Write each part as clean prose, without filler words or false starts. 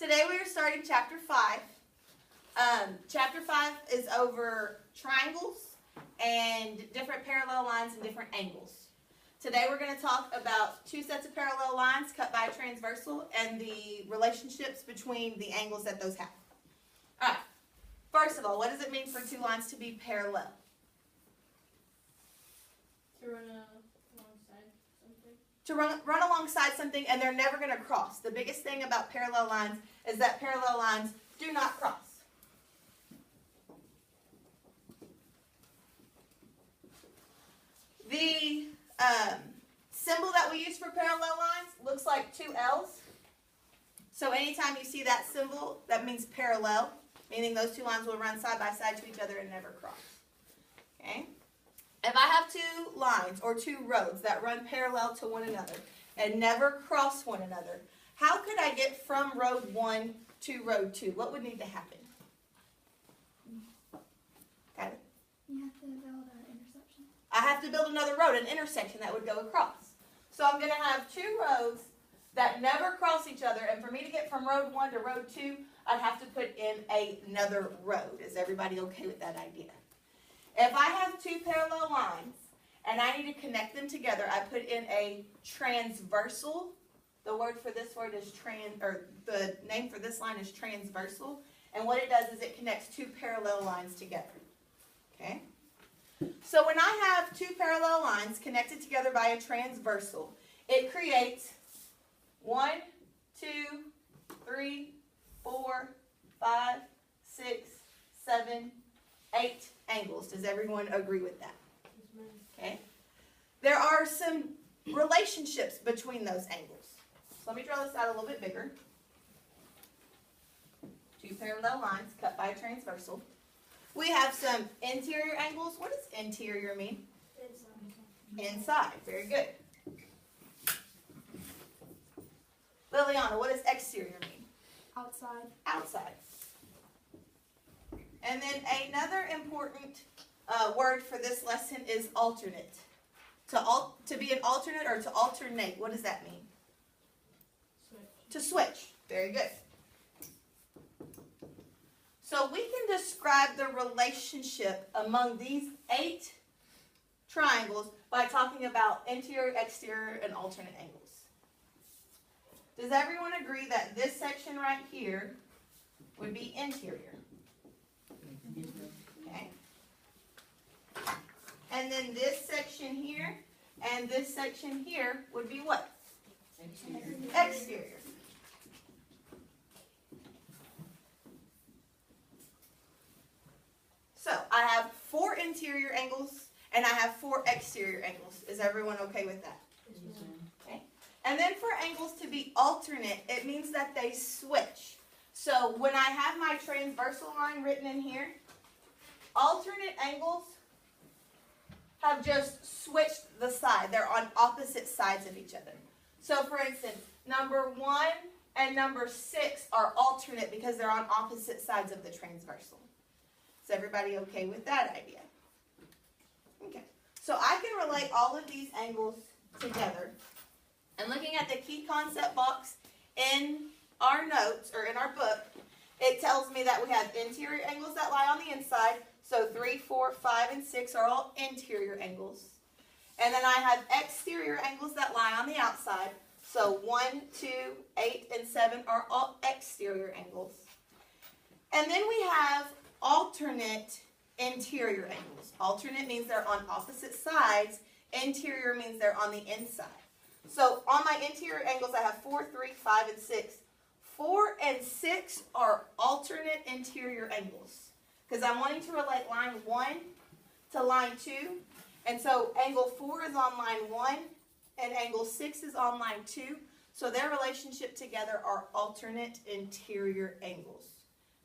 Today we are starting chapter 5. Chapter 5 is over triangles and different parallel lines and different angles. Today we're going to talk about two sets of parallel lines cut by a transversal and the relationships between the angles that those have. Alright, first of all, what does it mean for two lines to be parallel? To run alongside something. To run alongside something and they're never going to cross. The biggest thing about parallel lines is that parallel lines do not cross. The symbol that we use for parallel lines looks like two L's. So anytime you see that symbol, that means parallel, meaning those two lines will run side by side to each other and never cross. Okay? If I have two lines or two roads that run parallel to one another and never cross one another, how could I get from road 1 to road 2? What would need to happen? Got it? You have to build an intersection. I have to build another road, an intersection that would go across. So I'm going to have two roads that never cross each other, and for me to get from road 1 to road 2, I'd have to put in another road. Is everybody okay with that idea? If I have two parallel lines and I need to connect them together, I put in a transversal. The word for this word is the name for this line is transversal. And what it does is it connects two parallel lines together. Okay? So when I have two parallel lines connected together by a transversal, it creates 1, 2, 3, 4, 5, 6, 7, 8 angles. Does everyone agree with that? Okay. There are some relationships between those angles. So let me draw this out a little bit bigger. Two parallel lines cut by a transversal. We have some interior angles. What does interior mean? Inside. Very good. Liliana, what does exterior mean? Outside. Outside. And then another important word for this lesson is alternate. To be an alternate or to alternate, what does that mean? Switch. To switch. Very good. So we can describe the relationship among these 8 triangles by talking about interior, exterior, and alternate angles. Does everyone agree that this section right here would be interior? Okay. And then this section here and this section here would be what? Exterior. So I have 4 interior angles and I have 4 exterior angles. Is everyone okay with that? Okay. And then for angles to be alternate, it means that they switch. So when I have my transversal line written in here, alternate angles have just switched the side. They're on opposite sides of each other. So for instance, number 1 and number 6 are alternate because they're on opposite sides of the transversal. Is everybody okay with that idea? Okay. So I can relate all of these angles together. And looking at the key concept box in our notes, or in our book, it tells me that we have interior angles that lie on the inside. So 3, 4, 5, and 6 are all interior angles. And then I have exterior angles that lie on the outside. So 1, 2, 8, and 7 are all exterior angles. And then we have alternate interior angles. Alternate means they're on opposite sides. Interior means they're on the inside. So on my interior angles, I have 4, 3, 5, and 6. 4 and 6 are alternate interior angles because I'm wanting to relate line 1 to line 2. And so angle 4 is on line 1 and angle 6 is on line 2. So their relationship together are alternate interior angles.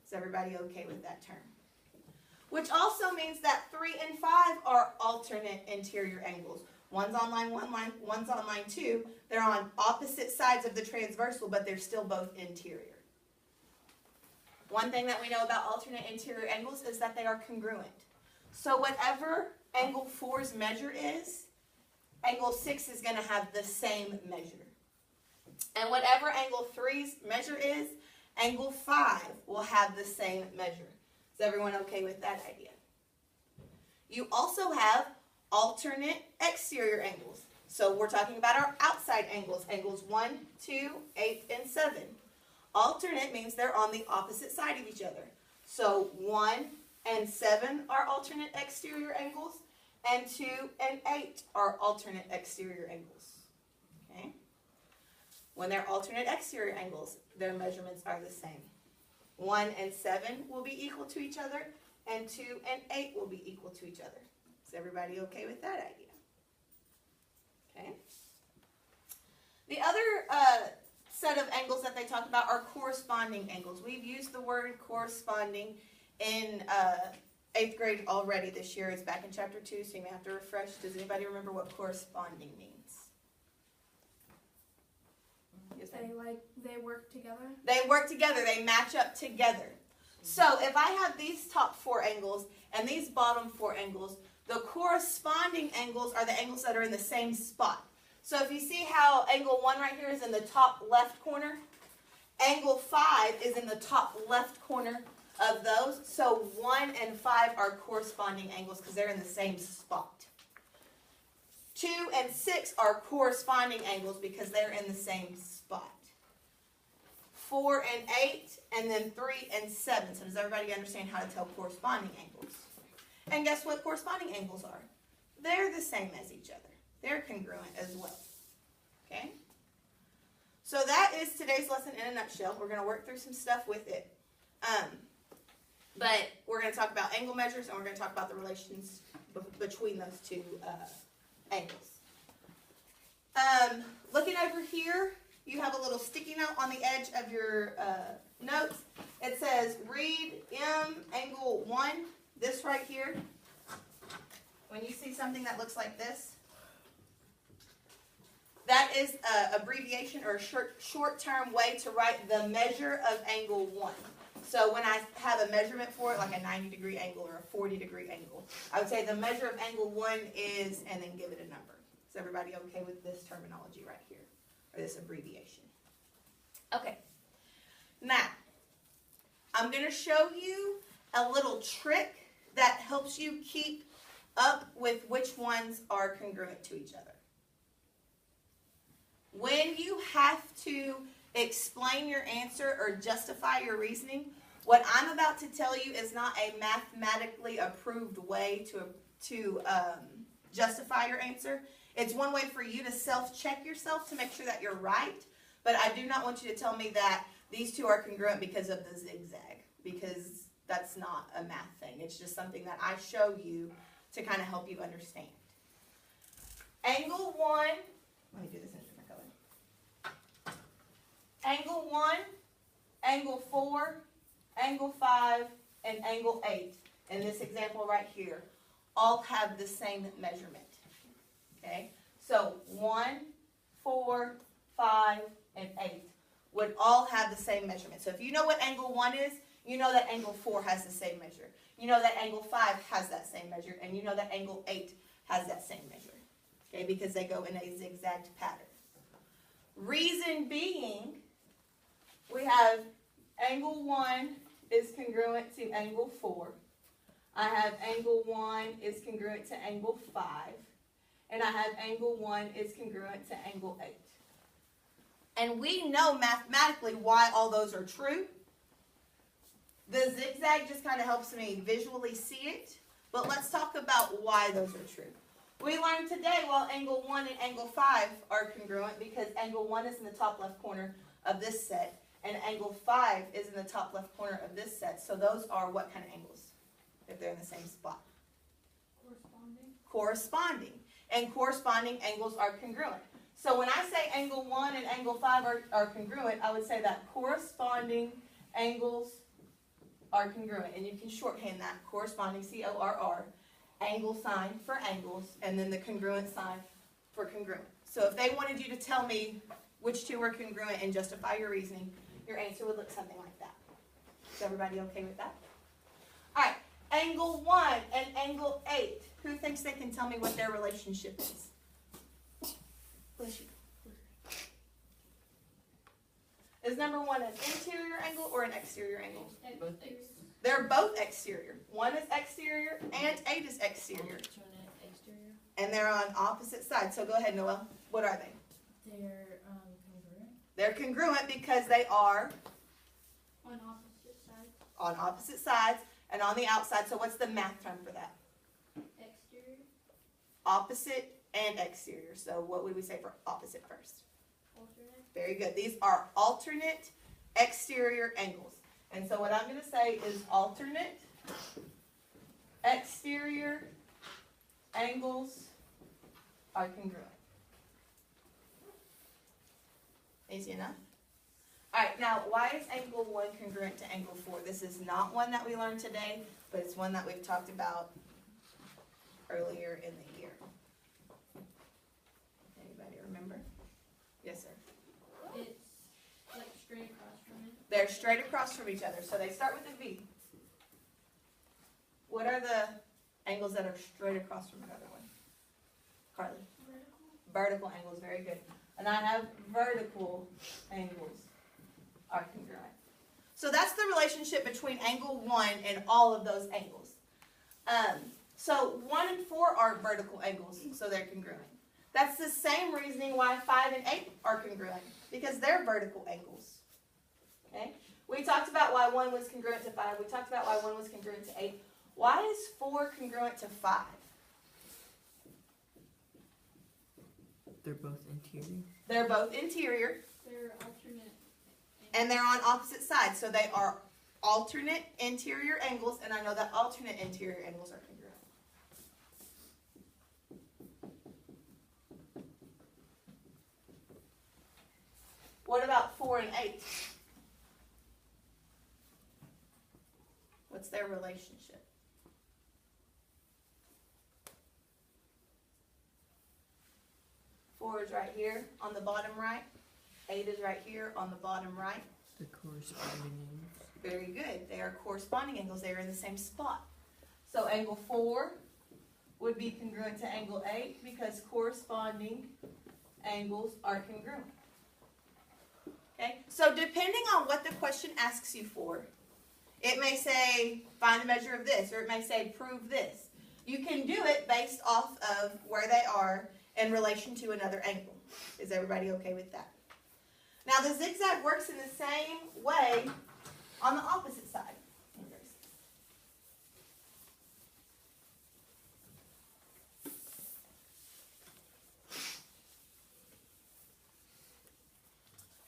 Is everybody okay with that term? Which also means that 3 and 5 are alternate interior angles. One's on line 1, one's on line 2. They're on opposite sides of the transversal, but they're still both interior. One thing that we know about alternate interior angles is that they are congruent. So whatever angle 4's measure is, angle 6 is going to have the same measure. And whatever angle 3's measure is, Angle 5 will have the same measure. Is everyone okay with that idea? You also have alternate exterior angles. So we're talking about our outside angles. Angles 1, 2, 8, and 7. Alternate means they're on the opposite side of each other. So 1 and 7 are alternate exterior angles, and 2 and 8 are alternate exterior angles. Okay? When they're alternate exterior angles, their measurements are the same. 1 and 7 will be equal to each other, and 2 and 8 will be equal to each other. Is everybody okay with that idea? Okay. The other set of angles that they talk about are corresponding angles. We've used the word corresponding in 8th grade already this year. It's back in chapter 2, so you may have to refresh. Does anybody remember what corresponding means? Yes, They work together. they work together. They match up together. So if I have these top 4 angles and these bottom 4 angles, the corresponding angles are the angles that are in the same spot. So if you see how angle 1 right here is in the top left corner, angle 5 is in the top left corner of those. So 1 and 5 are corresponding angles because they're in the same spot. 2 and 6 are corresponding angles because they're in the same spot. 4 and 8, and then 3 and 7. So does everybody understand how to tell corresponding angles? And guess what corresponding angles are? They're the same as each other. They're congruent as well. Okay? So that is today's lesson in a nutshell. We're going to work through some stuff with it. But we're going to talk about angle measures, and we're going to talk about the relations between those two angles. Looking over here, you have a little sticky note on the edge of your notes. It says, read M angle 1, this right here. When you see something that looks like this, that is an abbreviation or a short-term way to write the measure of angle 1. So when I have a measurement for it, like a 90-degree angle or a 40-degree angle, I would say the measure of angle 1 is, and then give it a number. Is everybody okay with this terminology right here, or this abbreviation? Okay. Now, I'm going to show you a little trick that helps you keep up with which ones are congruent to each other. When you have to explain your answer or justify your reasoning, what I'm about to tell you is not a mathematically approved way to justify your answer. It's one way for you to self-check yourself to make sure that you're right, but I do not want you to tell me that these two are congruent because of the zigzag, because that's not a math thing. It's just something that I show you to kind of help you understand. Angle 1, let me do this in a different color. Angle 1, angle 4, angle 5, and angle 8, in this example right here, all have the same measurement. Okay? So 1, 4, 5, and 8 would all have the same measurement. So if you know what angle 1 is, you know that angle 4 has the same measure. You know that angle 5 has that same measure, and you know that angle 8 has that same measure. Okay? Because they go in a zigzagged pattern. Reason being, we have angle 1 is congruent to angle 4. I have angle 1 is congruent to angle 5. And I have angle 1 is congruent to angle 8. And we know mathematically why all those are true. The zigzag just kind of helps me visually see it. But let's talk about why those are true. We learned today, well, angle 1 and angle 5 are congruent because angle 1 is in the top left corner of this set, and angle 5 is in the top left corner of this set. So those are what kind of angles if they're in the same spot? Corresponding. Corresponding. And corresponding angles are congruent. So when I say angle 1 and angle 5 are congruent, I would say that corresponding angles are congruent. And you can shorthand that, corresponding, C-O-R-R, angle sign for angles, and then the congruent sign for congruent. So if they wanted you to tell me which two were congruent and justify your reasoning, your answer would look something like that. Is everybody okay with that? All right, angle 1 and angle 8. Who thinks they can tell me what their relationship is? Bless you. Is number one an interior angle or an exterior angle? Both They're both exterior. One is exterior and 8 is exterior. exterior. And they're on opposite sides. So go ahead, Noel. What are they? They're congruent. They're congruent because they are On opposite sides. on opposite sides and on the outside. So what's the math term for that? Exterior. Opposite and exterior. So what would we say for opposite first? Alternate. Very good. These are alternate exterior angles. And so what I'm going to say is alternate exterior angles are congruent. Easy enough? All right, now why is angle 1 congruent to angle 4? This is not one that we learned today, but it's one that we've talked about earlier in the year. Anybody remember? Yes, sir. It's like straight across from it. They're straight across from each other, so they start with a V. What are the angles that are straight across from another one? Carly? Vertical. Vertical angles, very good. And I have vertical angles are congruent. So that's the relationship between angle 1 and all of those angles. So 1 and 4 are vertical angles, so they're congruent. That's the same reasoning why 5 and 8 are congruent, because they're vertical angles. Okay? We talked about why 1 was congruent to 5. We talked about why 1 was congruent to 8. Why is 4 congruent to 5? They're both interior. They're both interior, They're alternate. and they're on opposite sides, so they are alternate interior angles, and I know that alternate interior angles are congruent. What about 4 and 8? What's their relationship? Four is right here on the bottom right. 8 is right here on the bottom right. The corresponding angles. Very good. They are corresponding angles. They are in the same spot. So angle 4 would be congruent to angle 8 because corresponding angles are congruent. Okay? So depending on what the question asks you for, it may say find the measure of this, or it may say prove this. You can do it based off of where they are in relation to another angle. Is everybody okay with that? Now the zigzag works in the same way on the opposite side.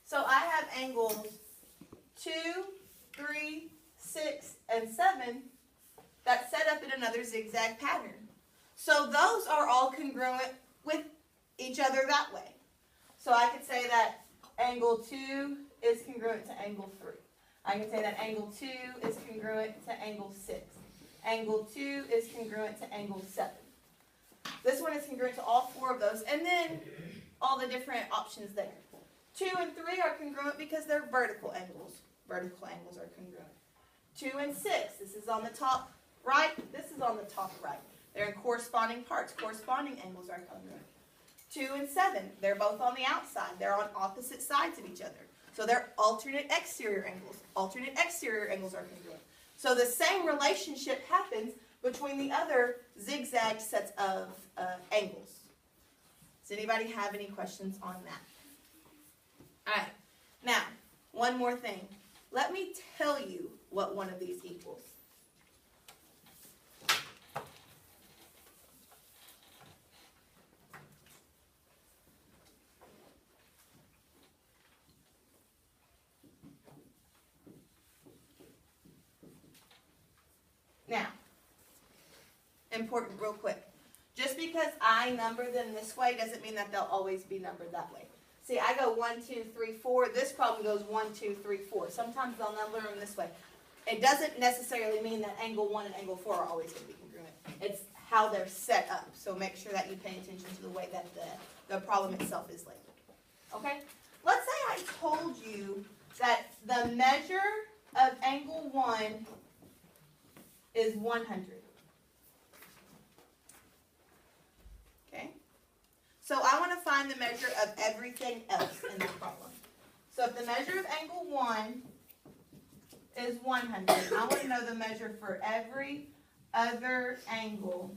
So I have angles 2, 3, 6, and 7 that set up in another zigzag pattern. So those are all congruent with each other that way. So I could say that angle 2 is congruent to angle 3. I can say that angle 2 is congruent to angle 6. Angle 2 is congruent to angle 7. This one is congruent to all 4 of those, and then all the different options there. 2 and 3 are congruent because they're vertical angles. Vertical angles are congruent. 2 and 6, this is on the top right, this is on the top right. They're in corresponding parts. Corresponding angles are congruent. 2 and 7, they're both on the outside. They're on opposite sides of each other. So they're alternate exterior angles. Alternate exterior angles are congruent. So the same relationship happens between the other zigzag sets of angles. Does anybody have any questions on that? All right. Now, one more thing. Let me tell you what one of these equals. Now, important real quick. Just because I number them this way doesn't mean that they'll always be numbered that way. See, I go 1, 2, 3, 4. This problem goes 1, 2, 3, 4. Sometimes they'll number them this way. It doesn't necessarily mean that angle 1 and angle 4 are always going to be congruent. It's how they're set up. So make sure that you pay attention to the way that the problem itself is labeled. Okay? Let's say I told you that the measure of angle 1 is 100. Okay? So I want to find the measure of everything else in the problem. So if the measure of angle 1 is 100, I want to know the measure for every other angle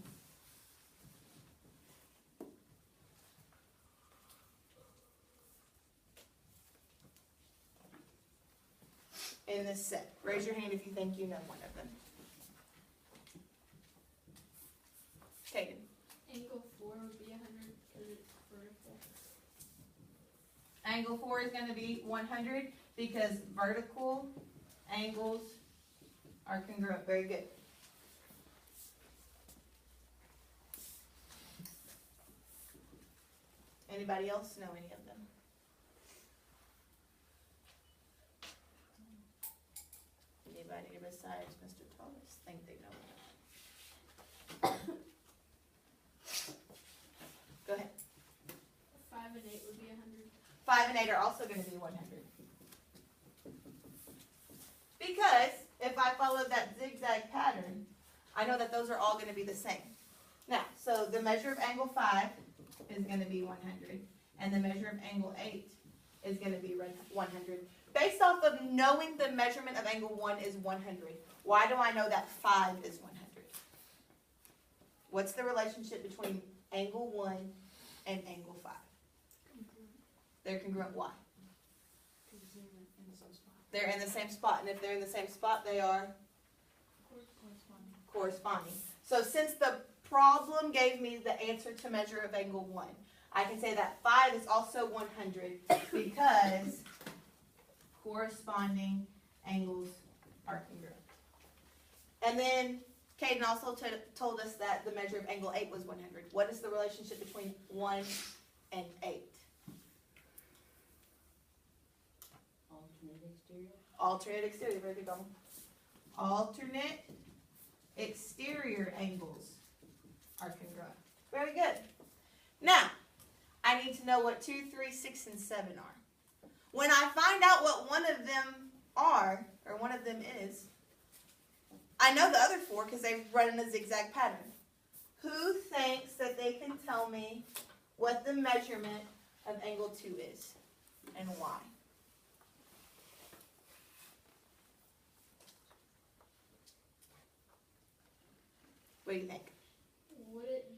in this set. Raise your hand if you think you know one of them. Kaden. Angle 4 would be 100 because it's vertical. Angle 4 is going to be 100 because vertical angles are congruent. Very good. Anybody else know any of them? Anybody besides Mr. Thomas think they know them? Go ahead. 5 and 8 would be 100. 5 and 8 are also going to be 100. Because if I follow that zigzag pattern, I know that those are all going to be the same. Now, so the measure of angle 5 is going to be 100, and the measure of angle 8 is going to be 100. Based off of knowing the measurement of angle 1 is 100, why do I know that 5 is 100? What's the relationship between angle 1 and angle 5? They're congruent. Why? They're in the same spot, and if they're in the same spot, they are corresponding. So since the problem gave me the answer to measure of angle 1, I can say that 5 is also 100 because corresponding angles are congruent. And then Caden also told us that the measure of angle 8 was 100. What is the relationship between 1 and 8? Alternate exterior, very good, Donald. Alternate exterior angles are congruent. Very good. Now, I need to know what 2, 3, 6, and 7 are. When I find out what one of them are, or one of them is, I know the other 4 because they run in a zigzag pattern. Who thinks that they can tell me what the measurement of angle 2 is and why? What do you think? Would it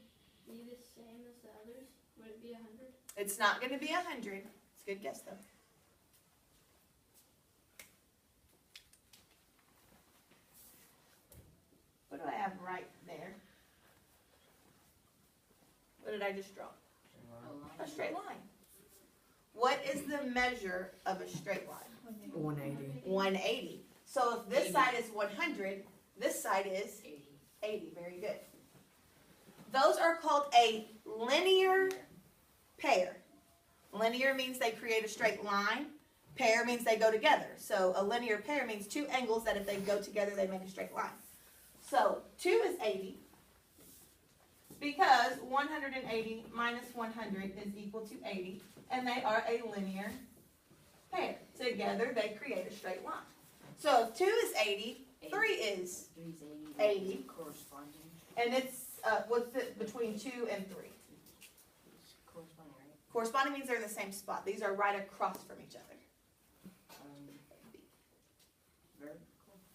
be the same as the others? Would it be 100? It's not going to be 100. It's a good guess, though. What do I have right there? What did I just draw? A straight line. What is the measure of a straight line? 180. 180. So if this side is 100, this side is 80. Very good. Those are called a linear pair. Linear means they create a straight line. Pair means they go together. So a linear pair means 2 angles that if they go together, they make a straight line. So 2 is 80 because 180 minus 100 is equal to 80, and they are a linear pair. Together, they create a straight line. So if 2 is 80, 3 is 80. Corresponding. And it's, what's it between 2 and 3? Corresponding, right? Corresponding means they're in the same spot. These are right across from each other. Vertical.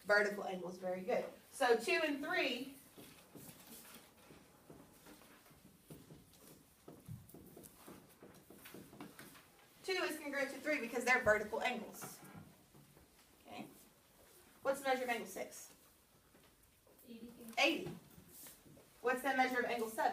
Vertical angles, very good. So 2 and 3, is congruent to 3 because they're vertical angles. Okay. What's the measure of angle 6? 80. What's the measure of angle 7?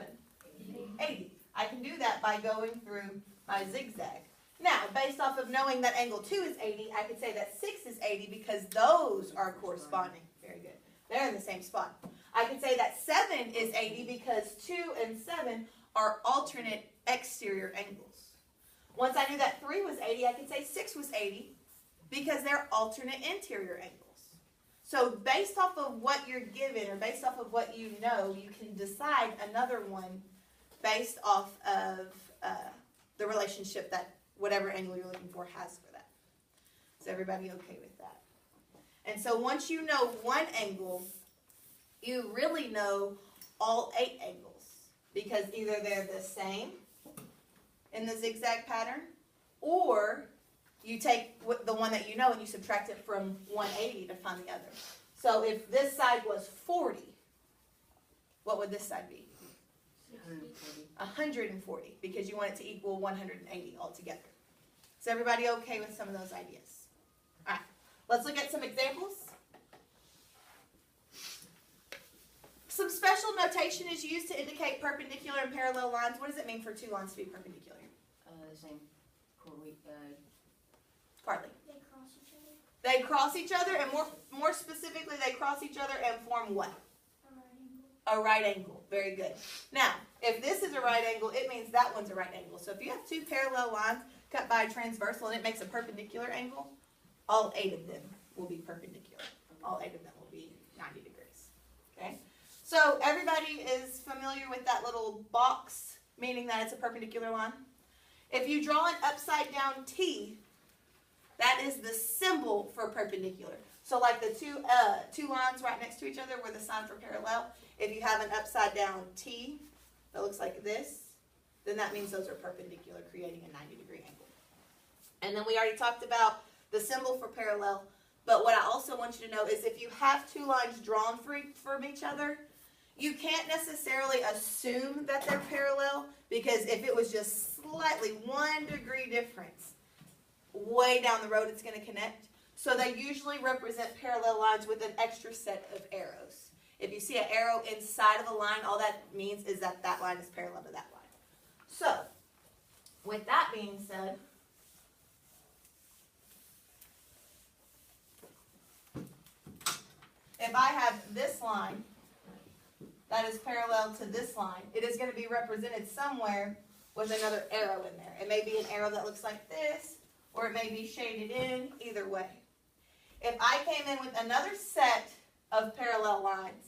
80. I can do that by going through my zigzag. Now, based off of knowing that angle 2 is 80, I could say that 6 is 80 because those are corresponding. Very good. They're in the same spot. I could say that 7 is 80 because 2 and 7 are alternate exterior angles. Once I knew that 3 was 80, I could say 6 was 80 because they're alternate interior angles. So based off of what you're given or based off of what you know, you can decide another one based off of the relationship that whatever angle you're looking for has for that. Is everybody okay with that? And so once you know one angle, you really know all 8 angles because either they're the same in the zigzag pattern or you take the one that you know and you subtract it from 180 to find the other. So if this side was 40, what would this side be? 140. 140, because you want it to equal 180 altogether. Is everybody okay with some of those ideas? All right, let's look at some examples. Some special notation is used to indicate perpendicular and parallel lines. What does it mean for two lines to be perpendicular? The same. Carly. They cross each other. They cross each other, and more specifically, they cross each other and form what? A right angle. A right angle. Very good. Now, if this is a right angle, it means that one's a right angle. So if you have two parallel lines cut by a transversal and it makes a perpendicular angle, all 8 of them will be perpendicular. All 8 of them will be 90 degrees. Okay? So everybody is familiar with that little box, meaning that it's a perpendicular line? If you draw an upside down T, that is the symbol for perpendicular. So like the two lines right next to each other where the signs are parallel, if you have an upside down T that looks like this, then that means those are perpendicular, creating a 90-degree angle. And then we already talked about the symbol for parallel, but what I also want you to know is if you have two lines drawn from each other, you can't necessarily assume that they're parallel, because if it was just slightly 1 degree difference, way down the road it's going to connect. So they usually represent parallel lines with an extra set of arrows. If you see an arrow inside of a line, all that means is that that line is parallel to that line. So, with that being said, if I have this line that is parallel to this line, it is going to be represented somewhere with another arrow in there. It may be an arrow that looks like this, or it may be shaded in, either way. If I came in with another set of parallel lines,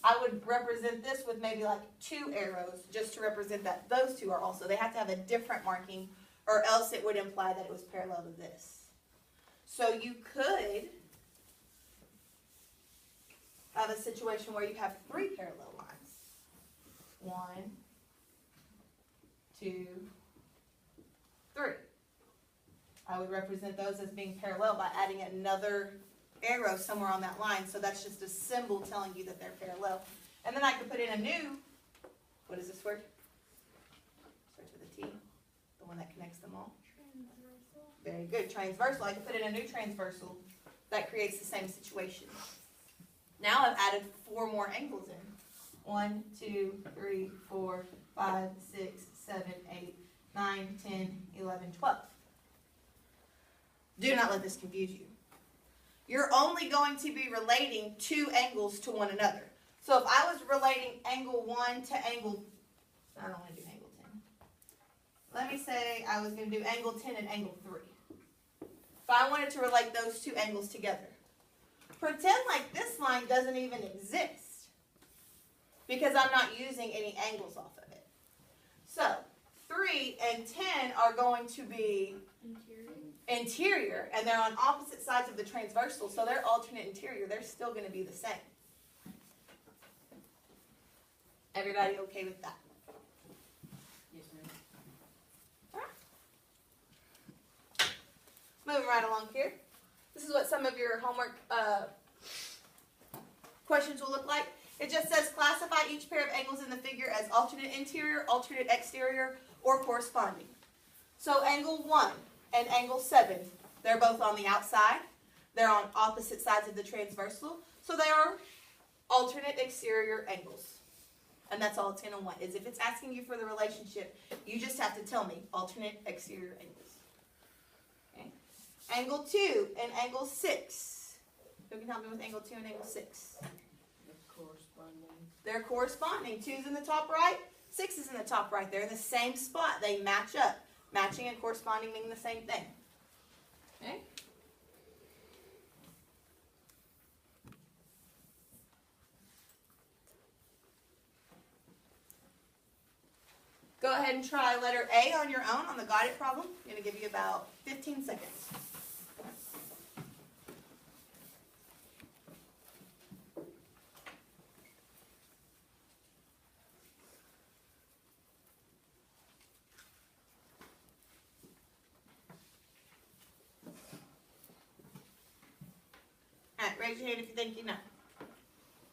I would represent this with maybe like 2 arrows, just to represent that those two are also. They have to have a different marking, or else it would imply that it was parallel to this. So you could have a situation where you have 3 parallel lines. 1, 2, 3. I would represent those as being parallel by adding another arrow somewhere on that line. So that's just a symbol telling you that they're parallel. And then I could put in a new, what is this word? Starts with a T, the one that connects them all. Transversal. Very good, transversal. I could put in a new transversal that creates the same situation. Now I've added 4 more angles in. 1, 2, 3, 4, 5, 6, 7, 8, 9, 10, 11, 12. Do not let this confuse you. You're only going to be relating 2 angles to one another. So if I was relating angle 1 to angle, I don't want to do angle 10. Let me say I was going to do angle 10 and angle 3. If I wanted to relate those 2 angles together, pretend like this line doesn't even exist, because I'm not using any angles off of it. So 3 and 10 are going to be interior, and they're on opposite sides of the transversal, so they're alternate interior. They're still going to be the same. Everybody okay with that? Yes, ma'am. All right. Moving right along here. This is what some of your homework questions will look like. It just says classify each pair of angles in the figure as alternate interior, alternate exterior, or corresponding. So angle 1 and angle 7, they're both on the outside. They're on opposite sides of the transversal. So they are alternate exterior angles. And that's all it's going to want, is if it's asking you for the relationship, you just have to tell me alternate exterior angles. Okay. Angle 2 and angle 6. Who can help me with angle 2 and angle 6? They're corresponding. 2's in the top right, 6 is in the top right. They're in the same spot. They match up. Matching and corresponding mean the same thing. Okay? Go ahead and try letter A on your own on the got it problem. I'm going to give you about 15 seconds. Raise your hand if you think you know.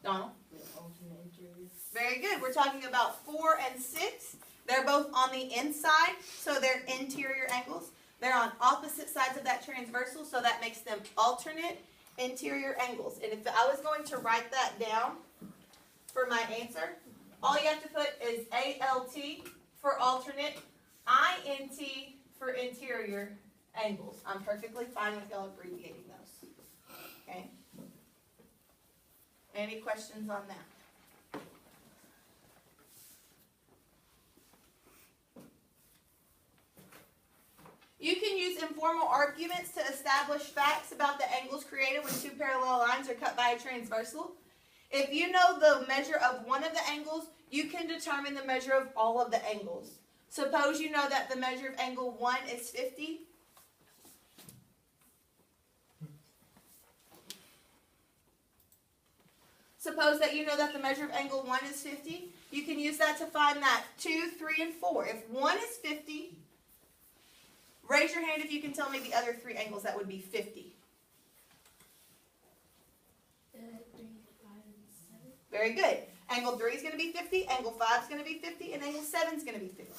Donald? With alternate interior. Very good. We're talking about 4 and 6. They're both on the inside, so they're interior angles. They're on opposite sides of that transversal, so that makes them alternate interior angles. And if I was going to write that down for my answer, all you have to put is ALT for alternate, INT for interior angles. I'm perfectly fine with y'all abbreviating those. Okay? Any questions on that? You can use informal arguments to establish facts about the angles created when two parallel lines are cut by a transversal. If you know the measure of one of the angles, you can determine the measure of all of the angles. Suppose you know that the measure of angle 1 is 50. Suppose that you know that the measure of angle 1 is 50. You can use that to find that 2, 3, and 4. If 1 is 50, raise your hand if you can tell me the other 3 angles that would be 50. 3, 5, and 7. Very good. Angle 3 is going to be 50, angle 5 is going to be 50, and angle 7 is going to be 50.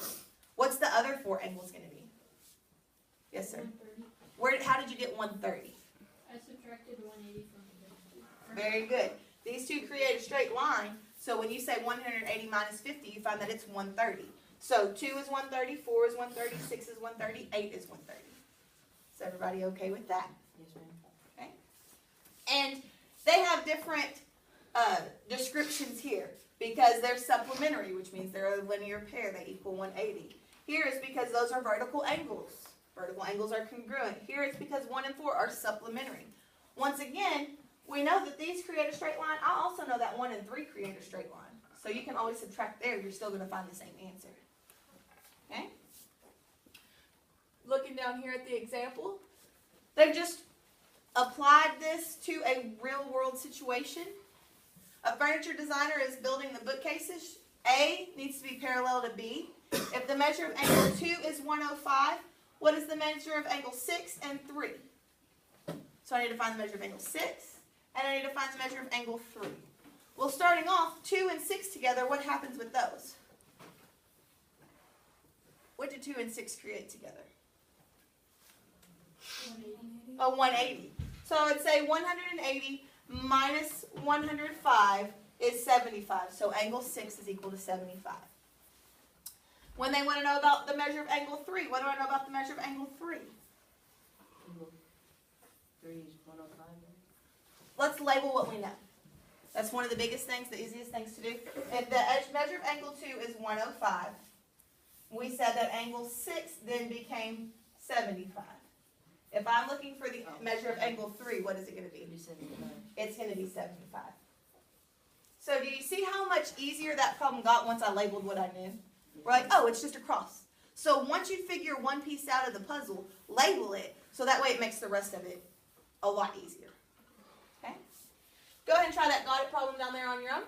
What's the other 4 angles going to be? Yes, sir. 130. How did you get 130? I subtracted 180 from the Very good. These two create a straight line, so when you say 180 minus 50, you find that it's 130. So 2 is 130, 4 is 130, 6 is 130, 8 is 130. Is everybody okay with that? Yes, ma'am. Okay. And they have different descriptions here because they're supplementary, which means they're a linear pair. They equal 180. Here is because those are vertical angles. Vertical angles are congruent. Here it's because 1 and 4 are supplementary. Once again, we know that these create a straight line. I also know that 1 and 3 create a straight line. So you can always subtract there. You're still going to find the same answer. Okay? Looking down here at the example, they've just applied this to a real-world situation. A furniture designer is building the bookcases. A needs to be parallel to B. If the measure of angle 2 is 105, what is the measure of angle 6 and 3? So I need to find the measure of angle 6, and I need to find the measure of angle 3. Well, starting off, 2 and 6 together, what happens with those? What did 2 and 6 create together? 180. A 180. So I would say 180 minus 105 is 75. So angle 6 is equal to 75. When they want to know about the measure of angle 3, what do I know about the measure of angle 3? Angle 3 is 105. Let's label what we know. That's one of the biggest things, the easiest things to do. If the measure of angle 2 is 105, we said that angle 6 then became 75. If I'm looking for the measure of angle 3, what is it going to be? 75. It's going to be 75. So do you see how much easier that problem got once I labeled what I knew? We're like, oh, it's just a cross. So once you figure one piece out of the puzzle, label it, so that way it makes the rest of it a lot easier. Okay? Go ahead and try that got it problem down there on your own.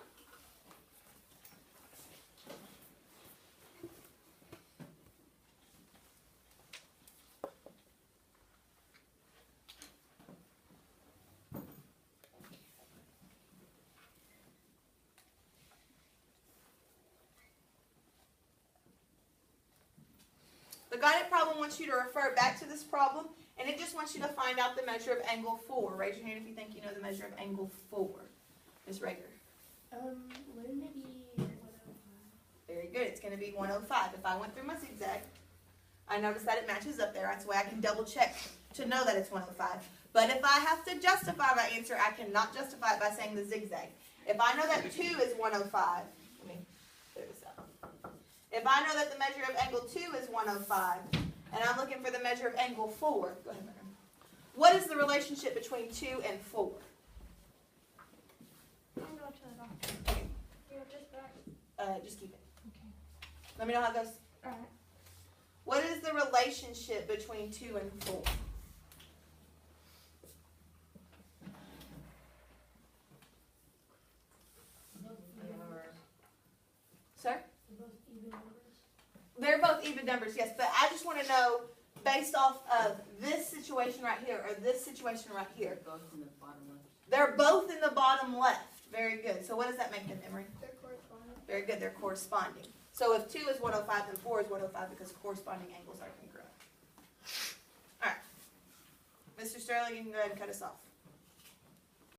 The guided problem wants you to refer back to this problem, and it just wants you to find out the measure of angle 4. Raise your hand if you think you know the measure of angle 4. Ms. Rager. Wouldn't it be 105? Very good. It's going to be 105. If I went through my zigzag, I noticed that it matches up there. That's why I can double check to know that it's 105. But if I have to justify my answer, I cannot justify it by saying the zigzag. If I know that 2 is 105, let me clear this up. If I know that the measure of angle 2 is 105, and I'm looking for the measure of angle 4, go ahead, Mary. What is the relationship between 2 and 4? I don't know what to do. You're just back. Just keep it. Okay. Let me know how it goes. Alright. What is the relationship between 2 and 4? Sir? Both even numbers. They're both even numbers, yes, but I just want to know, based off of this situation right here or this situation right here. They're both in the bottom left. They're both in the bottom left. Very good. So what does that make them, Emery? They're corresponding. Very good. They're corresponding. So if 2 is 105, then 4 is 105 because corresponding angles are congruent. All right. Mr. Sterling, you can go ahead and cut us off.